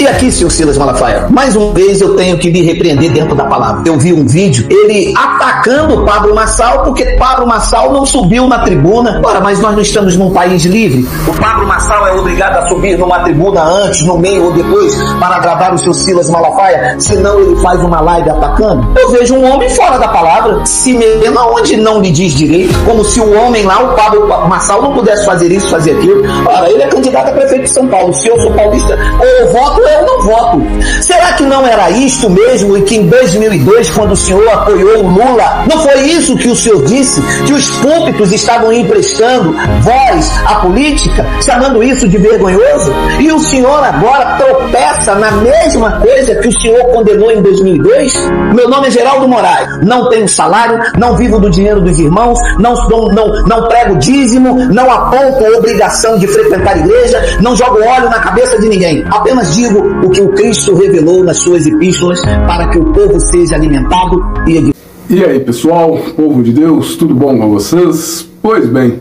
E aqui, senhor Silas Malafaia, mais uma vez eu tenho que lhe repreender dentro da palavra. Eu vi um vídeo, ele atacando o Pablo Marçal, porque Pablo Marçal não subiu na tribuna. Ora, mas nós não estamos num país livre. O Pablo Marçal é obrigado a subir numa tribuna antes, no meio ou depois, para agradar o seu Silas Malafaia, senão ele faz uma live atacando. Eu vejo um homem fora da palavra, se metendo aonde não lhe diz direito, como se o homem lá, o Pablo Marçal, não pudesse fazer isso, fazer aquilo. Ora, ele é candidato a prefeito de São Paulo. Se eu sou paulista, ou eu voto ou eu não voto. Será que não era isto mesmo e que em 2002, quando o senhor apoiou o Lula, não foi isso que o senhor disse? Que os púlpitos estavam emprestando voz à política, chamando isso de vergonhoso? E o senhor agora tropeça na mesma coisa que o senhor condenou em 2002? Meu nome é Geraldo Moraes, não tenho salário, não vivo do dinheiro dos irmãos, não prego dízimo, não aponto a obrigação de frequentar a igreja, não jogo óleo na cabeça de ninguém. Apenas digo o que o Cristo revelou nas suas epístolas para que o povo seja alimentado e edificado. E aí, pessoal, povo de Deus, tudo bom com vocês? Pois bem,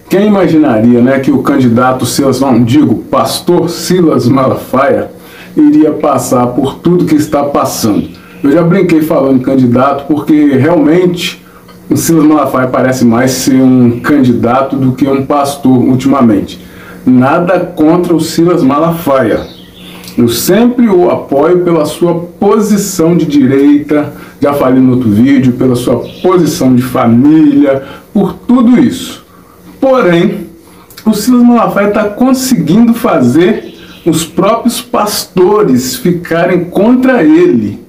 quem imaginaria, né, que o candidato pastor Silas Malafaia iria passar por tudo que está passando? Eu já brinquei falando candidato porque realmente o Silas Malafaia parece mais ser um candidato do que um pastor ultimamente. Nada contra o Silas Malafaia. Eu sempre o apoio pela sua posição de direita, já falei no outro vídeo, pela sua posição de família, por tudo isso. Porém, o Silas Malafaia está conseguindo fazer os próprios pastores ficarem contra ele.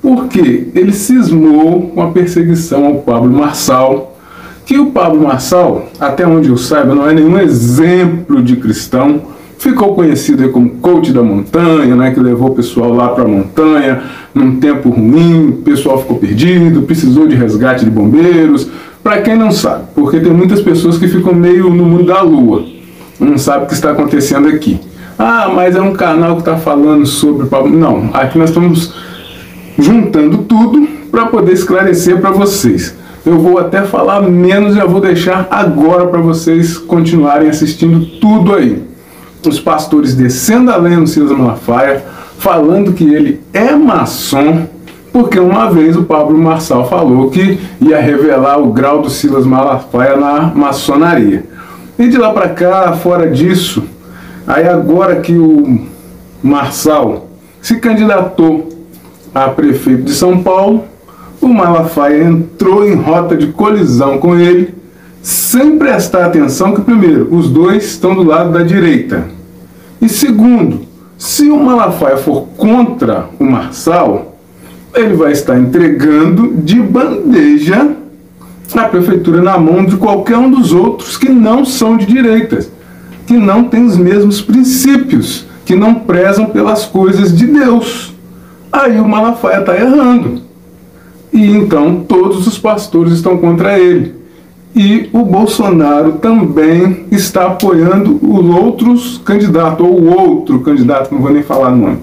Porque ele cismou com a perseguição ao Pablo Marçal, que o Pablo Marçal, até onde eu saiba, não é nenhum exemplo de cristão. Ficou conhecido aí como coach da montanha, né, que levou o pessoal lá para a montanha num tempo ruim, o pessoal ficou perdido, precisou de resgate de bombeiros. Para quem não sabe, porque tem muitas pessoas que ficam meio no mundo da lua, não sabe o que está acontecendo aqui. Ah, mas é um canal que está falando sobre... Não, aqui nós estamos juntando tudo para poder esclarecer para vocês. Eu vou até falar menos e já vou deixar agora para vocês continuarem assistindo tudo aí. Os pastores descendo a lenha no Silas Malafaia, falando que ele é maçom, porque uma vez o Pablo Marçal falou que ia revelar o grau do Silas Malafaia na maçonaria. E de lá para cá, fora disso, aí agora que o Marçal se candidatou a prefeito de São Paulo, o Malafaia entrou em rota de colisão com ele, sem prestar atenção que, primeiro, os dois estão do lado da direita. E segundo, se o Malafaia for contra o Marçal, ele vai estar entregando de bandeja a prefeitura na mão de qualquer um dos outros que não são de direita, que não têm os mesmos princípios, que não prezam pelas coisas de Deus. Aí o Malafaia está errando. E então todos os pastores estão contra ele. E o Bolsonaro também está apoiando os outros candidatos, ou o outro candidato, não vou nem falar o nome.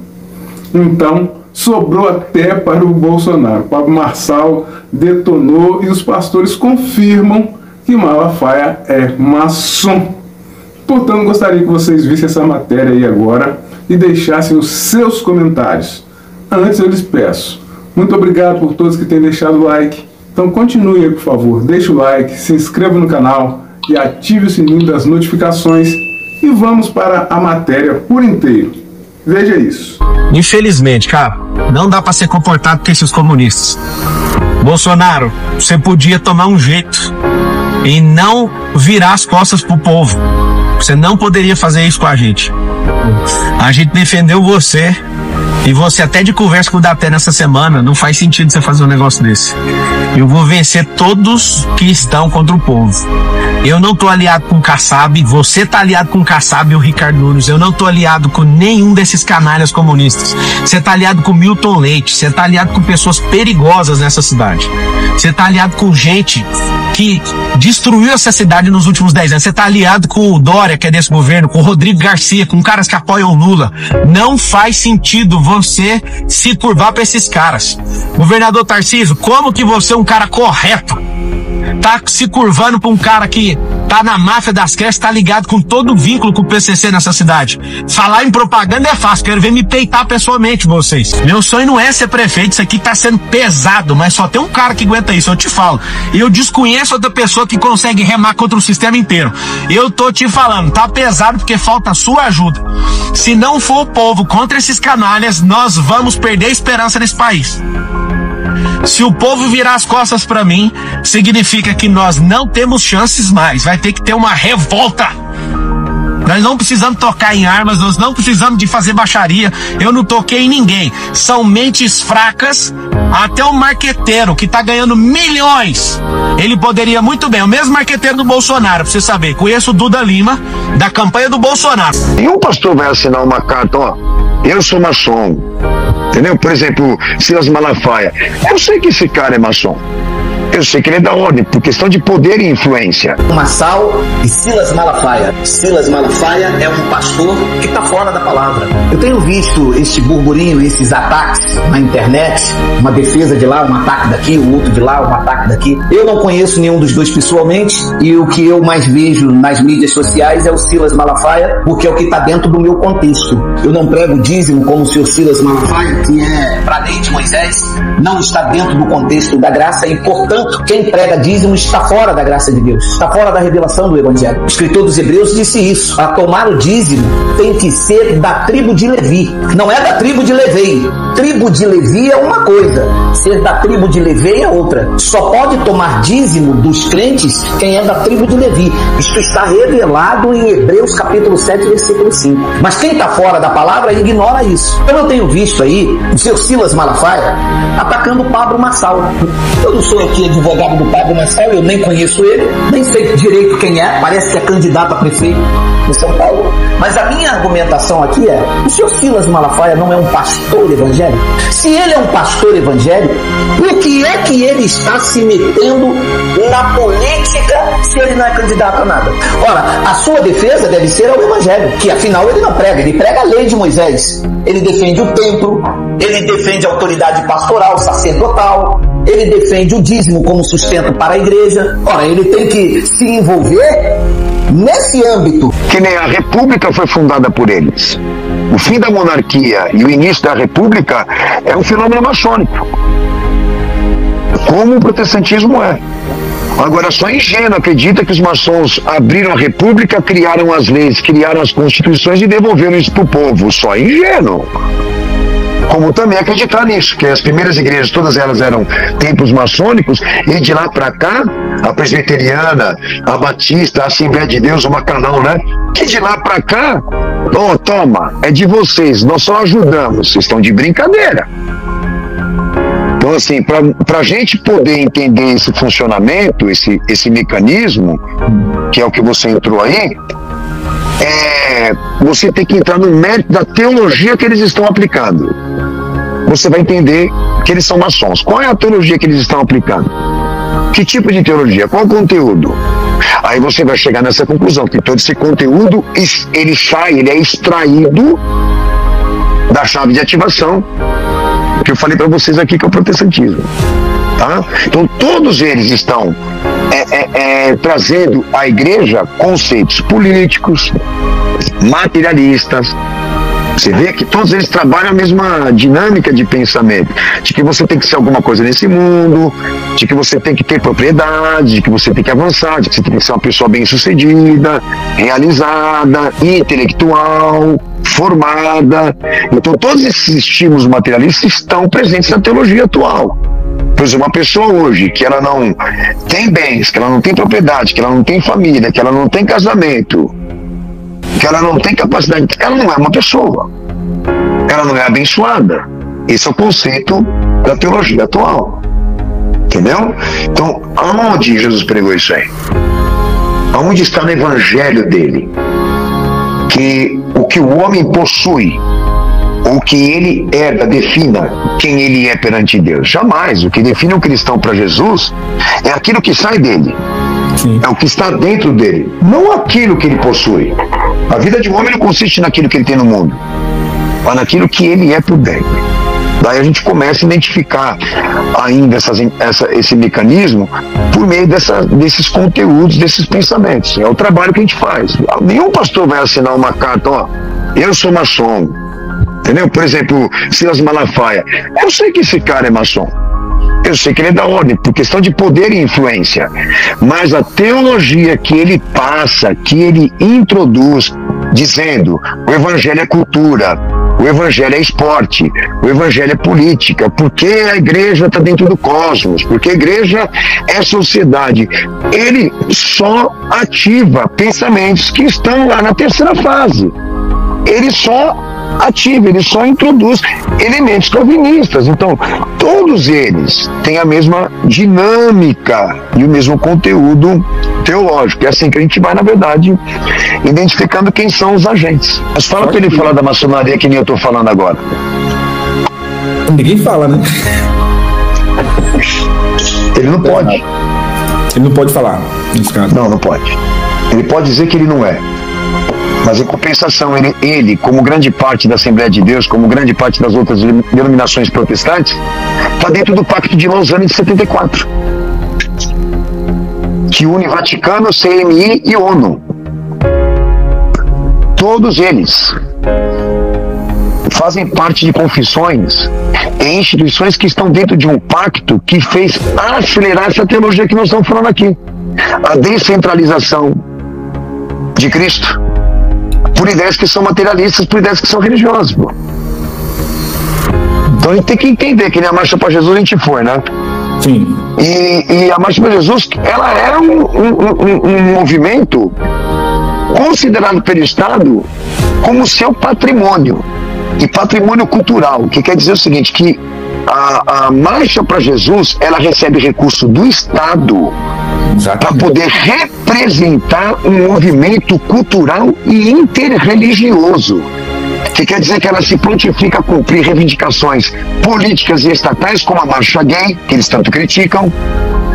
Então, sobrou até para o Bolsonaro. O Pablo Marçal detonou e os pastores confirmam que Malafaia é maçom. Portanto, gostaria que vocês vissem essa matéria aí agora e deixassem os seus comentários. Antes eu lhes peço, muito obrigado por todos que têm deixado o like. Então continue aí, por favor, deixe o like, se inscreva no canal e ative o sininho das notificações e vamos para a matéria por inteiro. Veja isso. Infelizmente, cara, não dá para ser comportado com esses comunistas. Bolsonaro, você podia tomar um jeito e não virar as costas pro povo. Você não poderia fazer isso com a gente. A gente defendeu você. E você até de conversa com o Daté nessa semana, não faz sentido você fazer um negócio desse. Eu vou vencer todos que estão contra o povo. Eu não tô aliado com o Kassab, você tá aliado com o Kassab e o Ricardo Nunes. Eu não tô aliado com nenhum desses canalhas comunistas. Você tá aliado com Milton Leite, você tá aliado com pessoas perigosas nessa cidade. Você tá aliado com gente que destruiu essa cidade nos últimos 10 anos. Você tá aliado com o Dória, que é desse governo, com o Rodrigo Garcia, com caras que apoiam o Lula. Não faz sentido você se curvar para esses caras. Governador Tarcísio, como que você é um cara correto tá se curvando para um cara que tá na máfia das creches, tá ligado com todo o vínculo com o PCC nessa cidade. Falar em propaganda é fácil, quero ver me peitar pessoalmente vocês. Meu sonho não é ser prefeito, isso aqui tá sendo pesado, mas só tem um cara que aguenta isso, eu te falo. E eu desconheço outra pessoa que consegue remar contra o sistema inteiro. Eu tô te falando, tá pesado porque falta a sua ajuda. Se não for o povo contra esses canalhas, nós vamos perder a esperança nesse país. Se o povo virar as costas pra mim, significa que nós não temos chances mais. Vai ter que ter uma revolta. Nós não precisamos tocar em armas, nós não precisamos de fazer baixaria. Eu não toquei em ninguém. São mentes fracas. Até o marqueteiro que tá ganhando milhões, ele poderia muito bem, o mesmo marqueteiro do Bolsonaro, pra você saber, conheço o Duda Lima, da campanha do Bolsonaro. E um pastor vai assinar uma carta, ó, eu sou maçom, entendeu? Por exemplo, Silas Malafaia, eu sei que esse cara é maçom. Eu sei que ele é da ordem, por questão de poder e influência. Massal e Silas Malafaia. Silas Malafaia é um pastor que está fora da palavra. Eu tenho visto este burburinho, esses ataques na internet, uma defesa de lá, um ataque daqui, o outro de lá, um ataque daqui. Eu não conheço nenhum dos dois pessoalmente e o que eu mais vejo nas mídias sociais é o Silas Malafaia, porque é o que está dentro do meu contexto. Eu não prego dízimo como o senhor Silas Malafaia, que é para a lei de Moisés, não está dentro do contexto da graça e, portanto, quem prega dízimo está fora da graça de Deus, está fora da revelação do Evangelho. O escritor dos Hebreus disse isso. A tomar o dízimo tem que ser da tribo de Levi, não é da tribo de Levei. Tribo de Levi é uma coisa, ser da tribo de Levei é outra. Só pode tomar dízimo dos crentes quem é da tribo de Levi. Isso está revelado em Hebreus capítulo 7, versículo 5. Mas quem está fora da palavra ignora isso. Então eu tenho visto aí o seu Silas Malafaia atacando o Pablo Massal. Eu não sou aqui advogado do Pablo Massal, eu nem conheço ele, nem sei direito quem é, parece que é candidato a prefeito de São Paulo. Mas a minha argumentação aqui é, o senhor Silas Malafaia não é um pastor evangélico? Se ele é um pastor evangélico, por que é que ele está se metendo na política se ele não é candidato a nada? Ora, a sua defesa deve ser ao evangelho, que afinal ele não prega, ele prega a lei de Moisés. Ele defende o templo, ele defende a autoridade pastoral, sacerdotal, ele defende o dízimo como sustento para a igreja. Ora, ele tem que se envolver nesse âmbito. Que nem a república foi fundada por eles. O fim da monarquia e o início da república é um fenômeno maçônico, como o protestantismo é. Agora, só ingênuo acredita que os maçons abriram a república, criaram as leis, criaram as constituições e devolveram isso para o povo. Só ingênuo. Como também acreditar nisso, que as primeiras igrejas, todas elas eram templos maçônicos, e de lá para cá, a presbiteriana, a batista, a Assembleia de Deus, o Macanão, né? Que de lá para cá, oh, toma, é de vocês, nós só ajudamos, vocês estão de brincadeira. Então, assim, para a gente poder entender esse funcionamento, esse mecanismo, que é o que você entrou aí, você tem que entrar no mérito da teologia que eles estão aplicando. Você vai entender que eles são maçons. Qual é a teologia que eles estão aplicando? Que tipo de teologia? Qual o conteúdo? Aí você vai chegar nessa conclusão, que todo esse conteúdo, ele é extraído da chave de ativação que eu falei para vocês aqui, que é o protestantismo. Tá? Então todos eles estão trazendo à igreja conceitos políticos, materialistas. Você vê que todos eles trabalham a mesma dinâmica de pensamento, de que você tem que ser alguma coisa nesse mundo, de que você tem que ter propriedade, de que você tem que avançar, de que você tem que ser uma pessoa bem-sucedida, realizada, intelectual, formada. Então todos esses estímulos materialistas estão presentes na teologia atual. Por exemplo, uma pessoa hoje que ela não tem bens, que ela não tem propriedade, que ela não tem família, que ela não tem casamento, que ela não tem capacidade, ela não é uma pessoa, ela não é abençoada. Esse é o conceito da teologia atual, entendeu? Então, aonde Jesus pregou isso aí? Aonde está no evangelho dele? Que o que o homem possui, o que ele herda, defina quem ele é perante Deus. Jamais. O que define um cristão para Jesus é aquilo que sai dele. Sim. É o que está dentro dele, não aquilo que ele possui. A vida de um homem não consiste naquilo que ele tem no mundo, mas naquilo que ele é por dentro. Daí a gente começa a identificar ainda esse mecanismo por meio desses conteúdos, desses pensamentos. É o trabalho que a gente faz. Nenhum pastor vai assinar uma carta, ó, eu sou maçom, entendeu? Por exemplo, Silas Malafaia, eu sei que esse cara é maçom, eu sei que ele é da ordem, por questão de poder e influência, mas a teologia que ele passa, que ele introduz, dizendo, o evangelho é cultura, o evangelho é esporte, o evangelho é política, porque a igreja está dentro do cosmos, porque a igreja é sociedade. Ele só ativa pensamentos que estão lá na terceira fase. Ele só ativa, ele só introduz elementos calvinistas. Então, todos eles têm a mesma dinâmica e o mesmo conteúdo teológico. É assim que a gente vai, na verdade, identificando quem são os agentes. Mas fala para ele falar da maçonaria que nem eu estou falando agora. Ninguém fala, né? Ele não pode. Ele não pode falar, nesse caso. Não pode. Ele pode dizer que ele não é. Mas em compensação, ele, como grande parte da Assembleia de Deus, como grande parte das outras denominações protestantes, está dentro do Pacto de Lausanne de 74, que une Vaticano, CNI e ONU. Todos eles fazem parte de confissões e instituições que estão dentro de um pacto que fez acelerar essa teologia que nós estamos falando aqui. A descentralização de Cristo, por ideias que são materialistas, por ideias que são religiosas. Pô. Então a gente tem que entender que nem a Marcha para Jesus a gente foi, né? Sim. E a Marcha para Jesus, ela é um movimento considerado pelo Estado como seu patrimônio, e patrimônio cultural, que quer dizer o seguinte, que a Marcha para Jesus, ela recebe recurso do Estado para poder representar um movimento cultural e interreligioso, que quer dizer que ela se prontifica a cumprir reivindicações políticas e estatais, como a marcha gay, que eles tanto criticam,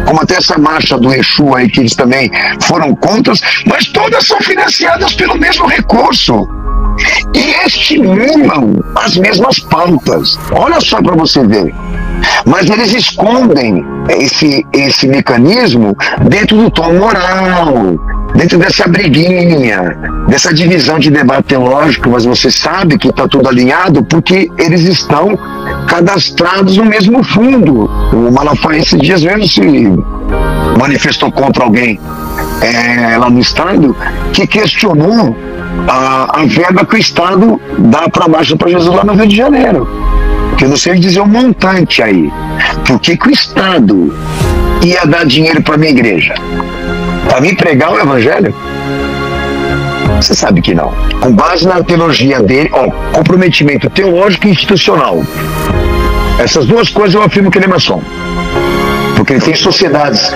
como até essa marcha do Exu aí, que eles também foram contra, mas todas são financiadas pelo mesmo recurso e estimulam as mesmas pautas. Olha só para você ver. Mas eles escondem esse mecanismo dentro do tom moral, dentro dessa briguinha, dessa divisão de debate teológico, mas você sabe que está tudo alinhado porque eles estão cadastrados no mesmo fundo. O Malafaia esses dias mesmo se manifestou contra alguém lá no Estado que questionou a verba que o Estado dá para a Marcha para Jesus lá no Rio de Janeiro. Que eu não sei dizer um montante aí. Por que o Estado ia dar dinheiro para a minha igreja? Para mim pregar o Evangelho? Você sabe que não. Com base na teologia dele, comprometimento teológico e institucional. Essas duas coisas eu afirmo que ele é maçom. Porque ele tem sociedades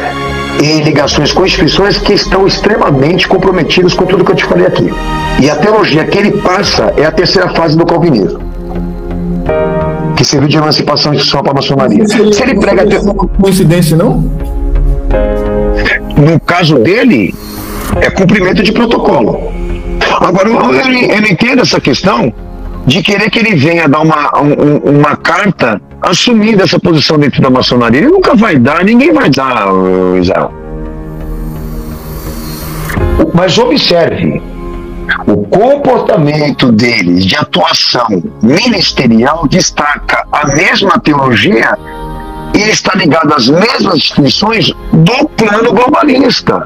e ligações com instituições que estão extremamente comprometidas com tudo que eu te falei aqui. E a teologia que ele passa é a terceira fase do calvinismo, que serviu de emancipação institucional para a maçonaria. Se ele prega... Coincidência, não? No caso dele, é cumprimento de protocolo. Agora, eu não entendo essa questão de querer que ele venha dar uma carta assumindo essa posição dentro da maçonaria. Ele nunca vai dar, ninguém vai dar, Israel. Mas observe, o comportamento deles de atuação ministerial destaca a mesma teologia e está ligado às mesmas instituições do plano globalista.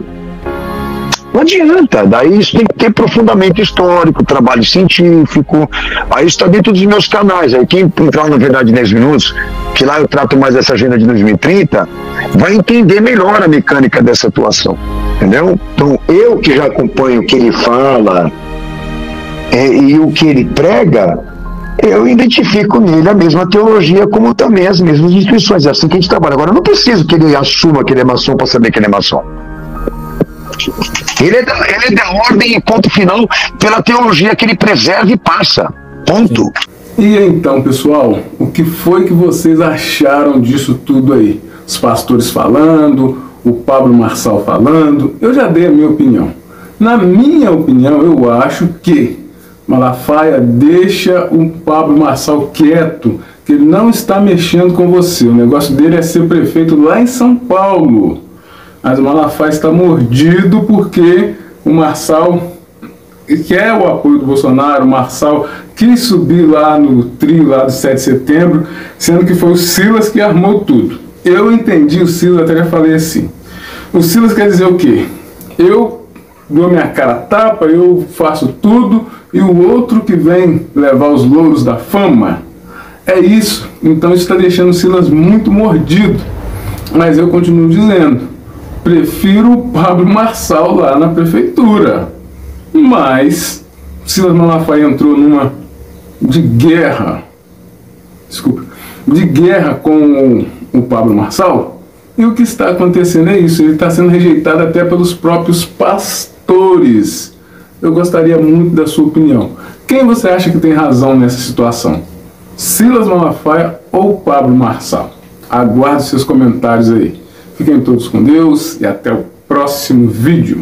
Não adianta, daí isso tem que ter aprofundamento histórico, trabalho científico, aí isso está dentro dos meus canais, aí quem entrar no Verdade 10 Minutos, que lá eu trato mais dessa agenda de 2030, vai entender melhor a mecânica dessa atuação, entendeu? Então, eu que já acompanho o que ele fala e o que ele prega, eu identifico nele a mesma teologia, como também as mesmas instituições, é assim que a gente trabalha. Agora, eu não preciso que ele assuma que ele é maçom para saber que ele é maçom. Ele é da ordem, ponto final, pela teologia que ele preserva e passa. Ponto. E então, pessoal, o que foi que vocês acharam disso tudo aí? Os pastores falando, o Pablo Marçal falando, eu já dei a minha opinião. Na minha opinião, eu acho que Malafaia deixa o Pablo Marçal quieto, que ele não está mexendo com você. O negócio dele é ser prefeito lá em São Paulo. Mas o Malafaia está mordido porque o Marçal quer o apoio do Bolsonaro. O Marçal quis subir lá no trio lá do 7 de setembro, sendo que foi o Silas que armou tudo. Eu entendi o Silas, até já falei assim. O Silas quer dizer o quê? Eu dou minha cara a tapa, eu faço tudo, e o outro que vem levar os louros da fama. É isso. Então isso está deixando o Silas muito mordido. Mas eu continuo dizendo, prefiro o Pablo Marçal lá na prefeitura. Mas Silas Malafaia entrou numa de guerra com o Pablo Marçal, e o que está acontecendo é isso. Ele está sendo rejeitado até pelos próprios pastores. Eu gostaria muito da sua opinião. Quem você acha que tem razão nessa situação? Silas Malafaia ou Pablo Marçal? Aguardo seus comentários aí. Fiquem todos com Deus e até o próximo vídeo.